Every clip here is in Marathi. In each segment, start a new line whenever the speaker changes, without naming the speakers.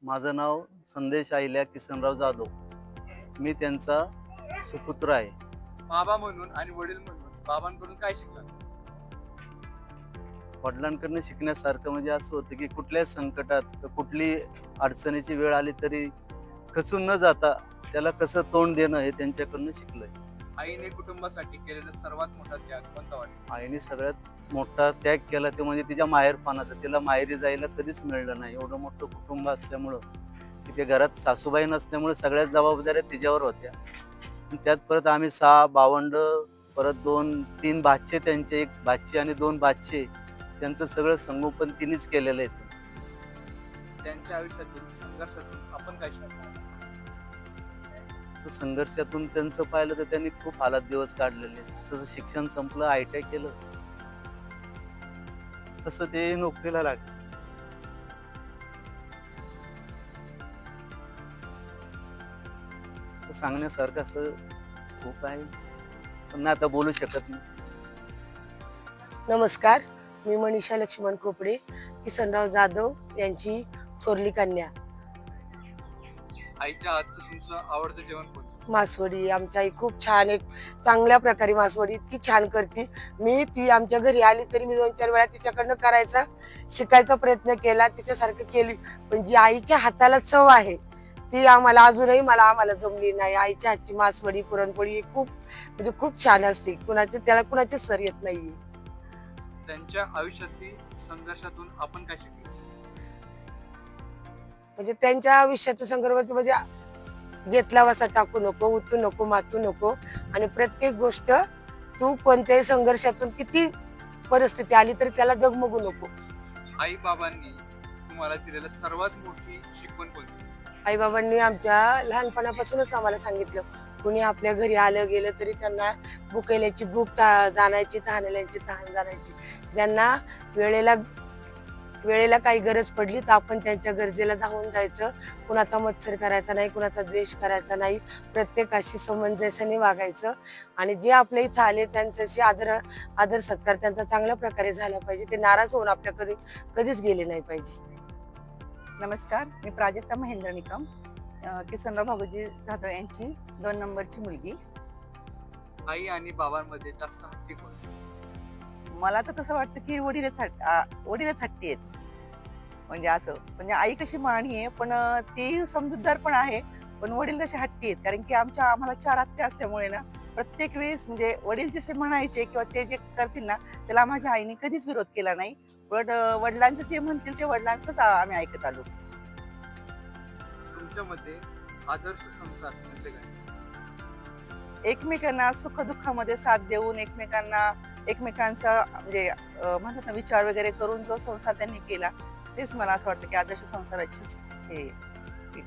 माझं नाव संदेश अहिल्या किसनराव जाधव. मी त्यांचा सुपुत्र आहे.
बाबा म्हणून आणि वडील म्हणून बाबांकडून काय शिकला?
वडिलांकडून शिकण्यासारखं म्हणजे असं होतं की कुठल्याही संकटात कुठली अडचणीची वेळ आली तरी खचून न जाता त्याला कसं तोंड देणं हे त्यांच्याकडून शिकलोय.
आईने कुटुंबासाठी केलेला सर्वात मोठा त्याग कोणता वाटतो?
आईने सगळ्यात मोठा त्याग केला ते म्हणजे तिच्या माहेरपणाचा. तिला माहेरी जायला कधीच मिळालं नाही. एवढं मोठं कुटुंब असल्यामुळं तिथे घरात सासूबाई नसल्यामुळे सगळ्याच जबाबदाऱ्या तिच्यावर होत्या. आणि त्यात परत आम्ही 6 भावंडं, परत 2-3 भाचे, त्यांचे 1 भाची आणि 2 भाचे, त्यांचं सगळं संगोपन तिनेच केलेलं आहे.
त्यांच्या आयुष्यातील संघर्षातून आपण काय शिकलो?
तर संघर्षातून त्यांचं पाहिलं तर त्यांनी खूप हालात दिवस काढलेले. जसं शिक्षण संपलं, ITI केलं, तसं ते नोकरीला लागले. तर सांगण्यासारखं असं खूप आहे, पण आता बोलू शकत नाही.
नमस्कार, मी मनीषा लक्ष्मण खोपडे, किसनराव जाधव यांची थोरली कन्या.
आईच्या हातचं तुमचं आवडतं जेवण कोणतं?
मासवडी आमची आई खूप छान, एक चांगल्या प्रकारे मासवडी इतकी छान करते. ती आमच्या घरी आली तरी मी 2-4 वेळा तिच्याकडनं करायचा शिकायचा प्रयत्न केला, तिच्यासारखं केली, पण जी आईच्या हाताला चव आहे ती आम्हाला जमली नाही. आईच्या हातची मासवडी, पुरणपोळी ही खूप म्हणजे खूप छान असते. त्याला कुणाचे सर येत नाहीये.
त्यांच्या आयुष्यातील संघर्षातून आपण काय शिकलो?
म्हणजे त्यांच्या आयुष्यात संघर्ष म्हणजे घेतला वसा टाकू नको, उतू नको, मातू नको, आणि प्रत्येक गोष्ट तू कोणत्याही संघर्षातून किती परिस्थिती आली तरी त्याला डगमगू नको.
आई बाबांनी तुम्हाला दिलेलं सर्वात मोठी शिकवण कोणती?
आईबाबांनी आमच्या लहानपणापासूनच आम्हाला सांगितलं, कुणी आपल्या घरी आलं गेलं तरी त्यांना भुकेल्याची भूक जाणायची, तहानलेल्याची तहान जाणायची. ज्यांना वेळेला काही गरज पडली तर आपण त्यांच्या गरजेला धावून जायचं. कुणाचा मत्सर करायचा नाही, कुणाचा द्वेष करायचा नाही, प्रत्येकाशी समंजसाने वागायचं, आणि जे आपल्या इथं आले त्यांच्याशी आदर सत्कार त्यांचा चांगल्या प्रकारे झाला पाहिजे. ते नाराज होऊन आपल्याकडे कधीच गेले नाही पाहिजे.
नमस्कार, मी प्राजक्ता महेंद्र निकम, किसनराव भाऊजी जाधव यांची 2 नंबरची मुलगी.
आई आणि बाबांमध्ये जास्त हट्टी कोण?
मला तर तसं वाटतं की वडीलच हट्टी आहेत. म्हणजे असं, म्हणजे आई कशी माणी आहे, पण ती समजूतदार पण आहे, पण वडील तसे हट्टी आहेत. कारण की आम्हाला 4 आत्या असल्यामुळे ना, प्रत्येक वेळेस म्हणजे वडील जसे म्हणायचे किंवा ते जे करतील ना, त्याला माझ्या आईने कधीच विरोध केला नाही. पण वडिलांचं जे म्हणतील ते वडिलांचंच आम्ही ऐकत आलो.
तुमच्या मते आदर्श संसार म्हणजे काय?
एकमेकांना सुखदुःखामध्ये साथ देऊन एकमेकांचा म्हणजे म्हणतात ना, विचार वगैरे करून जो संसार त्यांनी केला, तेच मला असं वाटतं की आदर्श संसाराचीच हे एक.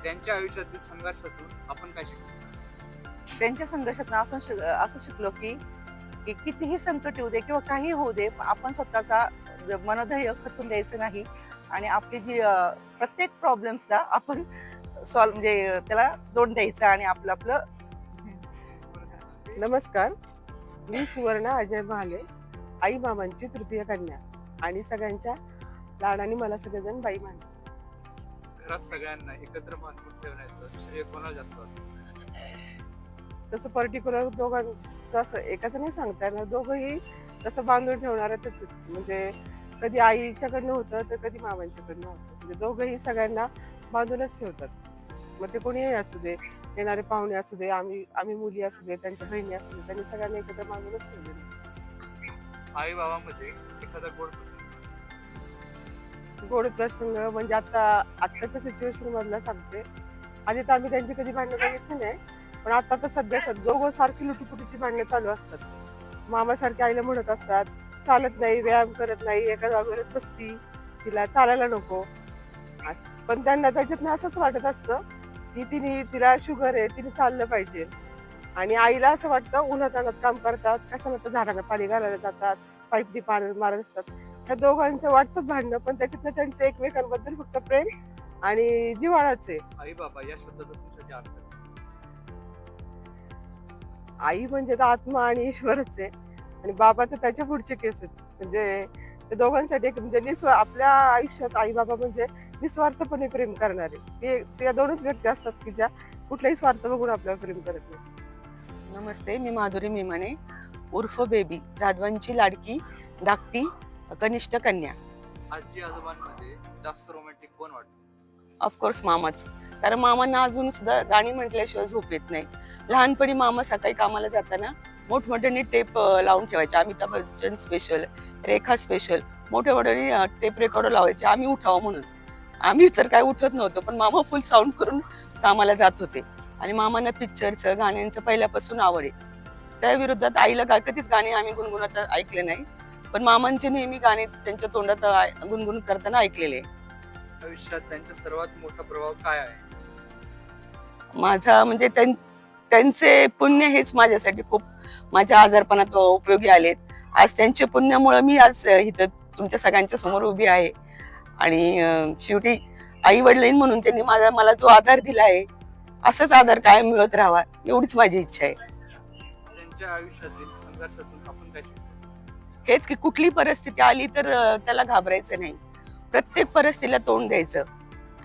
त्यांच्या आयुष्यातील संघर्षातून आपण काय शिकलो?
त्यांच्या संघर्षातून असं शिकलो की की कितीही संकट येऊ दे किंवा काही होऊ दे, आपण स्वतःचा मनोधैर्य खचून द्यायचं नाही, आणि आपली जी प्रत्येक प्रॉब्लेम्सला आपण म्हणजे त्याला तोंड द्यायचं आणि आपलं.
नमस्कार, मी सुवर्णा अजय महाले, आई मामांची तृतीय कन्या, आणि सगळ्यांच्या लाडाने मला सगळेजण बाई मानतात.
घरात सगळ्यांना एकत्र बांधून ठेवण्याचं श्रेय कोणाला जास्त वाटतं?
तसं पर्टिक्युलर दोघांचं असं एकाच नाही सांगता येणार. दोघंही तसं बांधून ठेवणारच आहेत. म्हणजे कधी आईच्याकडनं होतं तर कधी मामांच्याकडनं होतं. म्हणजे दोघंही सगळ्यांना बांधूनच ठेवतात. मग ते कोणीही असू दे, येणारे पाहुणे असू दे, आम्ही मुली असू दे, त्यांच्या बहिणी असू दे, त्यांनी सगळ्यांना एकत्र बांधूनच ठेवलेलं.
आई बाबामध्ये एखादा गोड प्रसंग?
गोड प्रसंग म्हणजे आत्ताच्या सिच्युएशन मधला सांगते. आधी तर आम्ही त्यांची कधी भांडणं बघितली नाही, पण आता तर सध्या दोघं सारखी लुटुपुटीची भांडणं चालू असतात. मामासारखी आईला म्हणत असतात, चालत नाही, व्यायाम करत नाही, एका जागेवरच बसती, तिला चालायला नको. पण त्यांना त्याच्यातनं असंच वाटत असतं की तिला शुगर आहे, तिने चाललं पाहिजे. आणि आईला असं वाटतं उन्हातान्हात काम करतात, कशाला तर झाडांना पाणी घालायला जातात, पाईपनी पाणी मारत असतात. त्या दोघांचं वाटतंच भांडणं, पण त्याच्यातनं त्यांचं एकमेकांबद्दल फक्त प्रेम आणि जिव्हाळाच आहे.
आई बाबा या शब्दाचा तुमच्यासाठी अर्थ काय?
आई म्हणजे तर आत्मा आणि ईश्वरच आहे, आणि बाबा तर त्याच्या पुढचे केस आहेत. म्हणजे ते दोघांसाठी एक म्हणजे आपल्या आयुष्यात आई बाबा म्हणजे निस्वार्थपणे प्रेम करणारे ते त्या दोनच व्यक्ती असतात की ज्या कुठलाही स्वार्थ बघून आपल्याला प्रेम करत नाही.
नमस्ते, मी माधुरी मेमाने उर्फ बेबी, जाधवांची लाडकी, धाकटी कनिष्ठ कन्या.
आजी आजोबांमध्ये जास्त रोमॅन्टिक कोण वाटतं?
ऑफकोर्स मामाच, कारण मामांना अजून सुद्धा गाणी म्हटल्याशिवाय झोप येत नाही. लहानपणी मामा सकाळी कामाला जाताना मोठमोठ्याने टेप लावून ठेवायचे. अमिताभ बच्चन स्पेशल, रेखा स्पेशल, मोठ्या टेप रेकॉर्डर लावायचे आम्ही उठावं म्हणून. आम्ही तर काय उठत नव्हतो, पण मामा फुल साऊंड करून कामाला जात होते. आणि मामांना पिक्चरचं गाण्यांचं पहिल्यापासून आवड आहे. त्या विरोधात आईला कधीच गाणी आम्ही गुणगुणत ऐकले नाही, पण मामांचे नेहमी गाणे त्यांच्या तोंडात गुणगुण करताना ऐकलेले.
आयुष्यात त्यांचा सर्वात मोठा प्रभाव काय आहे?
माझा म्हणजे त्यांचे पुण्य हेच माझ्यासाठी खूप माझ्या आजारपणात उपयोगी आलेत. आज त्यांच्या पुण्यामुळे मी आज इथं तुमच्या सगळ्यांच्या समोर उभी आहे. आणि शेवटी आई वडील म्हणून त्यांनी मला जो आधार दिला आहे, असाच आधार कायम मिळत राहावा एवढीच माझी इच्छा आहे.
त्यांच्या आयुष्यातील संघर्षातून आपण काय शिकतो?
हेच की कुठली परिस्थिती आली तर त्याला घाबरायचं नाही, प्रत्येक परिस्थितीला तोंड द्यायचं.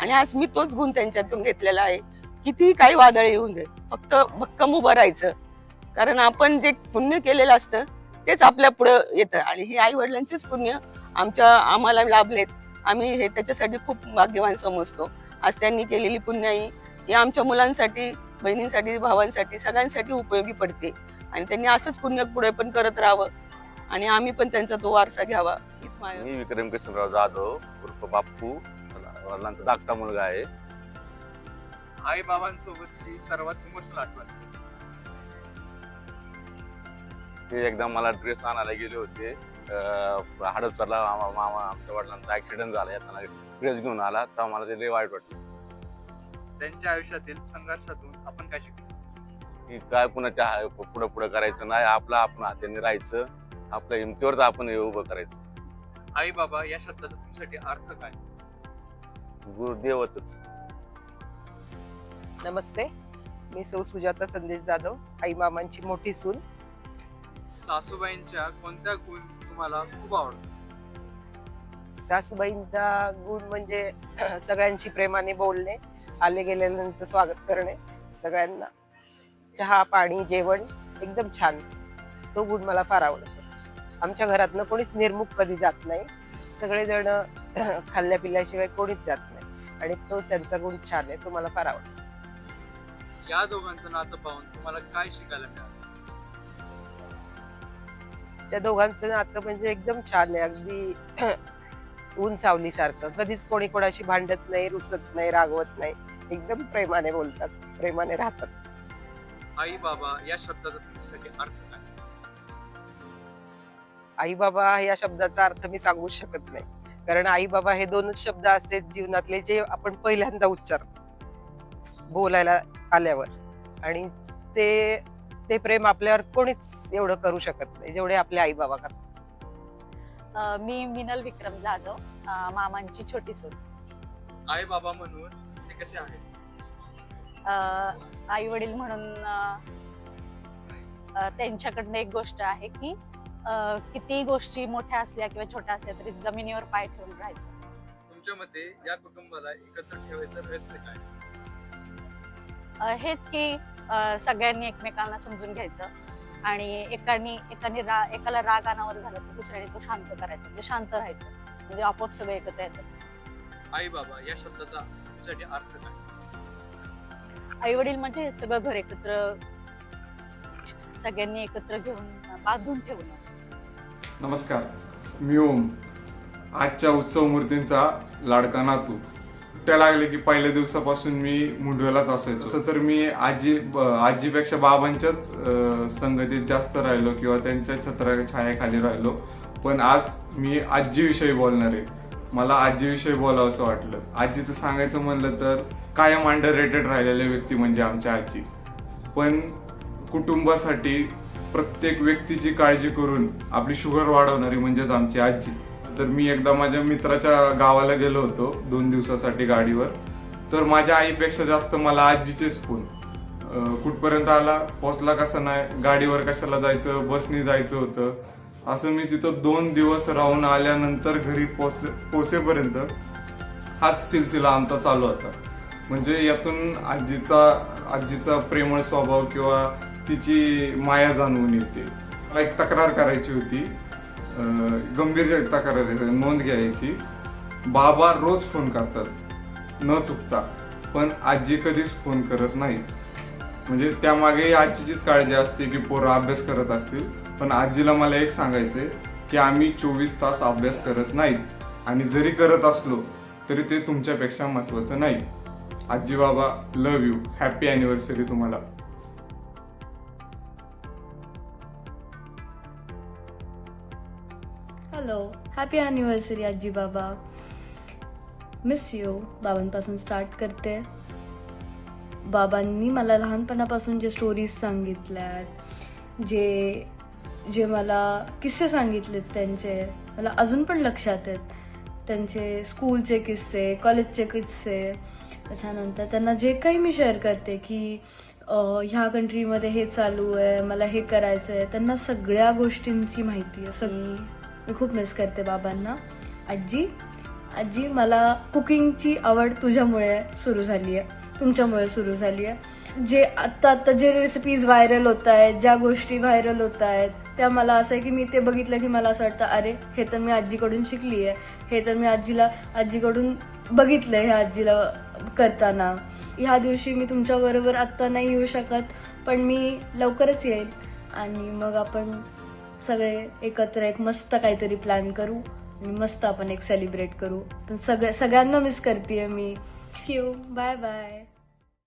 आणि आज मी तोच गुण त्यांच्यातून घेतलेला आहे. कितीही काही वादळ येऊन दे, फक्त भक्कम उभं राहायचं. कारण आपण जे पुण्य केलेलं असतं तेच आपल्या पुढे येतं. आणि हे आई वडिलांचेच पुण्य आम्हाला लाभलेत. आम्ही हे त्याच्यासाठी खूप भाग्यवान समजतो. आज त्यांनी केलेली पुण्याई ही आमच्या मुलांसाठी, बहिणींसाठी, भावांसाठी, सगळ्यांसाठी उपयोगी पडते. आणि त्यांनी असंच पुण्य पुढे पण करत राहावं आणि आम्ही पण त्यांचा तो वारसा घ्यावा हीच माझी.
मी विक्रम किशनराव जाधव उर्फ बाप्पू, वडिलांचा धाकटा मुलगा आहे.
आई बाबांसोबतची सर्वात इमोशनल आठवण?
ते एकदा मला ड्रेस आणायला गेले होते. हडपसरला मामा आमच्या वडिलांचा ऍक्सिडेंट झाला, येताना ड्रेस घेऊन आला, तेव्हा मला ते लय वाईट वाटलं
त्यांच्या आयुष्यातील संघर्षातून आपण काय शिकतो?
की काय कुणाच्या पुढं पुढं करायचं नाही, आपलं आपण हाताने राहायचं, आपल्या हिमतीवरच आपण हे उभं करायचं.
आई बाबा या शब्दाचा तुमच्यासाठी अर्थ काय?
गुरुदेवच.
नमस्ते, मी सुजाता संदेश जाधव, आई मामांची मोठी सून.
सासूबाईंच्या कोणत्या गुण तुम्हाला खूप आवडतात?
सासूबाईंचा गुण म्हणजे सगळ्यांशी प्रेमाने बोलणे, आले गेलेल्यांचं स्वागत करणे, सगळ्यांना चहा पाणी जेवण एकदम छान. तो गुण मला फार आवडतो. आमच्या घरातनं कोणीच निर्मुख कधी जात नाही, सगळेजण खाल्ल्या पिल्ल्याशिवाय कोणीच जात नाही. आणि तो त्यांचा गुण छान आहे, तो मला फार आवडतो.
या दोघांचं नातं पाहून तुम्हाला काय शिकायला मिळालं?
त्या दोघांचं नातं म्हणजे एकदम छान आहे, अगदी ऊन सावली सारखं. कधीच कोणी कोणाशी भांडत नाही, रुसत नाही, रागवत नाही, एकदम प्रेमाने बोलतात, प्रेमाने राहतात.
आई बाबा या शब्दाचा तुमच्यासाठी अर्थ काय?
आई बाबा या शब्दाचा अर्थ मी सांगू शकत नाही, कारण आई बाबा हे दोनच शब्द असे जीवनातले जे आपण पहिल्यांदा उच्चारतो बोलायला आल्यावर. आणि ते प्रेम आपल्यावर कोणीच एवढं करू शकत नाही जेवढे आपले आई बाबा करतात.
मी मिनल विक्रम जाधव, मामांची छोटी सून.
आई बाबा म्हणून ते कसे आहेत?
आई वडील म्हणून त्यांच्याकडनं एक गोष्ट आहे की किती गोष्टी मोठ्या असल्या किंवा छोट्या असल्या तरी जमिनीवर पाय ठेवून राहायचं.
तुमच्या मते या कुटुंबाला एकत्र ठेवायचं रहस्य काय?
हेच की सगळ्यांनी एकमेकांना समजून घ्यायचं आणि एकाला राग अनावर झाला तर दुसऱ्याने तो शांत करायचा, म्हणजे शांत राहायचं, म्हणजे आपोआप सगळे एकत्र येतात.
आई बाबा या शब्दाचा तुमच्यासाठी अर्थ काय?
आई वडील म्हणजे सगळं घर एकत्र, सगळ्यांनी एकत्र घेऊन बांधून ठेवणं.
नमस्कार, मी ओम, आजच्या उत्सव मूर्तींचा लाडका नातू. सुट्ट्या लागले की पहिल्या दिवसापासून मी मुंडव्यालाच असायचो. तसं तर मी आजीपेक्षा बाबांच्याच संगतीत जास्त राहिलो किंवा त्यांच्या छायाखाली राहिलो. पण आज मी आजीविषयी बोलणार आहे. मला आजीविषयी बोलावं असं वाटलं. आजीचं सांगायचं म्हणलं तर कायम अंडररेटेड राहिलेले व्यक्ती म्हणजे आमच्या आजी. पण कुटुंबासाठी प्रत्येक व्यक्तीची काळजी करून आपली शुगर वाढवणारी म्हणजेच आमची आजी. तर मी एकदा माझ्या मित्राच्या गावाला गेलो होतो 2 दिवसासाठी गाडीवर. तर माझ्या आईपेक्षा जास्त मला आजीचेच फोन, कुठपर्यंत आला, पोचला कसा नाही, गाडीवर कशाला जायचं, बसनी जायचं होतं. असं मी तिथं 2 दिवस राहून आल्यानंतर घरी पोचेपर्यंत हाच सिलसिला आमचा चालू होता. म्हणजे यातून आजीचा प्रेमळ स्वभाव किंवा तिची माया जाणवून येते. मला एक तक्रार करायची होती, गंभीर तक्रार आहे, नोंद घ्यायची. बाबा रोज फोन करतात न चुकता, पण आजी कधीच फोन करत नाही. म्हणजे त्यामागे आजीचीच काळजी असते की पोरं अभ्यास करत असतील, पण आजीला मला एक सांगायचंय की आम्ही 24 तास अभ्यास करत नाहीत, आणि जरी करत असलो तरी ते तुमच्यापेक्षा महत्वाचं नाही. आजी बाबा, लव्ह यू. हॅपी अॅनिव्हर्सरी तुम्हाला.
हॅलो, हॅपी अॅनिव्हर्सरी आजी बाबा. Miss you. बाबांपासून स्टार्ट करते. बाबांनी मला लहानपणापासून जे स्टोरीज सांगितल्यात, जे मला किस्से सांगितलेत त्यांचे, मला अजून पण लक्षात आहेत. त्यांचे स्कूलचे किस्से, कॉलेजचे किस्से, त्याच्यानंतर त्यांना जे काही मी शेअर करते की ह्या कंट्रीमध्ये हे चालू आहे, मला हे करायचं आहे, त्यांना सगळ्या गोष्टींची माहिती आहे. मी खूप मिस करते बाबांना. आजी, मला कुकिंगची आवड तुझ्यामुळे सुरू झाली आहे, तुमच्यामुळे सुरू झाली आहे. जे आत्ता जे रेसिपीज व्हायरल होत आहेत, ज्या गोष्टी व्हायरल होत आहेत, त्या मला असं आहे की मी ते बघितलं की मला असं वाटतं, अरे हे तर मी आजीकडून शिकली आहे, हे तर मी आजीकडून बघितलं आहे, ह्या आजीला करताना. ह्या दिवशी मी तुमच्याबरोबर आत्ता नाही येऊ शकत, पण मी लवकरच येईल आणि मग आपण सगळे एकत्र एक मस्त काहीतरी प्लॅन करू आणि मस्त आपण एक सेलिब्रेट करू. पण सगळ्यांना मिस करते मी. Bye bye.